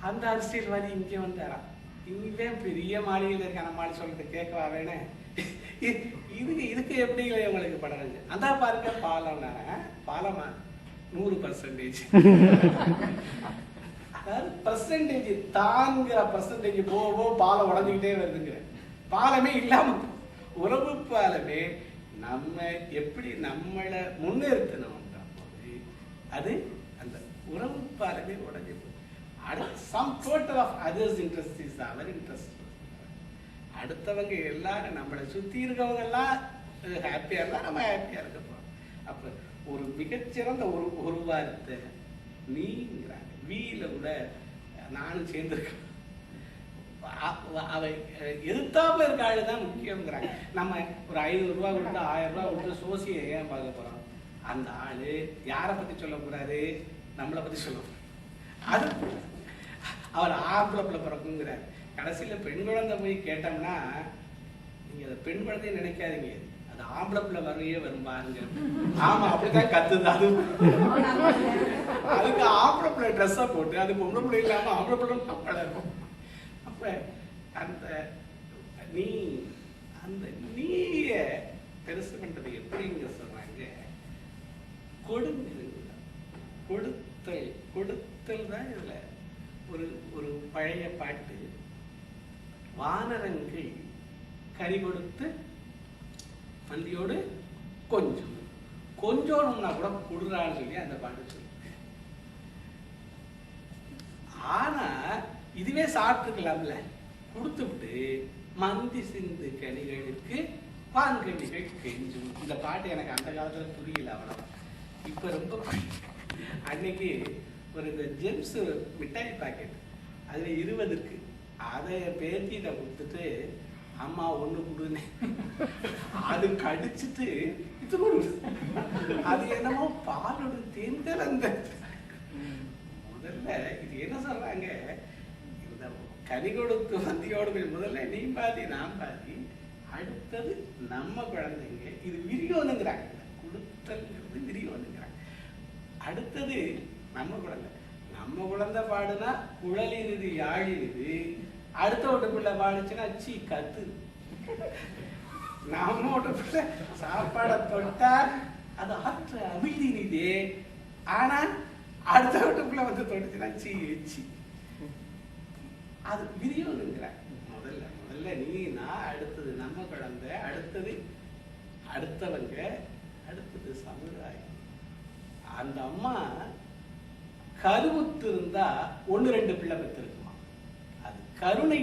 அந்த அரசியல்வாதி இங்கே வந்தாராம். இங்கே பெரிய மாளிகையில் இருக்க நம்ம மாடி சொல்றது கேட்கவா வேணே, இதுக்கு எப்படி உங்களுக்கு படம் அதான் பாருங்க. பாலம்னா பாலமா 100%. அதாவது பர்சன்டேஜ் தாங்கிற பர்சன்டேஜ் போவோ பாலம் உடஞ்சிக்கிட்டே வருதுங்க. பாலமே இல்லாம உறவு பாலமே நம்ம எப்படி நம்மளை முன்னிறுத்தணும்ன்ற போது அது அந்த உறவு பாலமே உடஞ்சி போகுது. Sum total of others interest is our interest. அடுத்தவங்க எல்லாரும் நம்மளை சுற்றி இருக்கவங்க எல்லாம் ஹாப்பியாக இருந்தால் நம்ம ஹாப்பியாக இருக்க போகிறோம். அப்போ ஒரு மிகச்சிறந்த ஒரு வார்த்தை நீங்கிறாங்க. வீல கூட நானும் சேர்ந்துருக்கேன். அவை எதிர்த்தாப்புல இருக்க ஆளு தான் முக்கியங்கிறாங்க. நம்ம ஒரு 500 ரூபா கொடுத்து 1000 ரூபா கொடுத்து சோசியை ஏன் பார்க்க போகிறோம்? அந்த ஆளு யாரை பற்றி சொல்ல போகிறாரு? நம்மளை பற்றி சொல்ல போகிறார். அது அவர் ஆம்பளை பிறக்குங்கிறார். கடைசியில் பெண் குழந்தை போய் கேட்டோம்னா நீங்கள் அதை பெண் குழந்தைய நினைக்காதீங்க, அது ஆம்பளை பிள்ளை வரையே வரும் பாருங்க. ஆமாம், அப்படிதான் கத்துது. அதுக்கு ஆம்பளை பிள்ளை ட்ரெஸ்ஸை போட்டு அது பொம்பளை பிள்ளை இல்லாமல் ஆம்பளை பிள்ளை கப்பலை இருக்கும். அப்போ அந்த நீய பெருசு பண்ணுறது எப்படிங்க சொல்றாங்க? கொடுத்தல் தான் இதுல ஒரு பழைய பாட்டு. வானரங்கள் கறி கொடுத்து பந்தியோடு கொஞ்சோம்னா கூட கொடுறான்னு சொல்லி அந்த பாட்டு சொல்லு. ஆனா இதுவே சாப்பிட்டுக்கலாம்ல, கொடுத்து விட்டு மந்தி சிந்து கனிகளுக்கு பான்கனிகள் கெஞ்சும். இந்த பாட்டு எனக்கு அந்த காலத்துல புரியல அவ்வளவு. இப்ப ரொம்ப அன்னைக்கு ஒரு இந்த ஜெம்ஸ் மிட்டாய் பாக்கெட் அதுல 20 இருக்கு. அதை பேத்திட்ட கொடுத்துட்டு அம்மா ஒண்ணு கொடுன்னு அது கடிச்சிட்டு இது கொடு. அது என்னமோ பாலோட தேர்ந்தல். அந்த முதல்ல இது என்ன சொல்றாங்க? இந்த கனி கொடுத்து வந்தியோடு முதல்ல நீ பாதி நான் பாதி, அடுத்தது நம்ம குழந்தைங்க. இது விரியோனுங்கிறாங்க. கொடுத்தல்ங்கிறது விரியோனுங்கிறாங்க. அடுத்தது நம்ம குழந்தை பாடுனா குழலிருது யாழிருது. அடுத்த வீட்டு பிள்ளை பாடுச்சுன்னா சி கத்து. நம்ம வீட்டு பிள்ளை சாப்பாடை தொட்டா அது ஆற்று அமிழ்தினிதே. ஆனா அடுத்த வீட்டு பிள்ளை வந்து தொட்டுச்சுன்னா சி எச்சி. அது விரியோனுங்கிற. முதல்ல நீ நான், அடுத்தது நம்ம குழந்தை, அடுத்தது அடுத்தவங்க, அடுத்தது சமுதாயம். அந்த அம்மா கருவுத்து இருந்தா 1-2 பிள்ளை பெற்றிருக்குமா? அது கருணை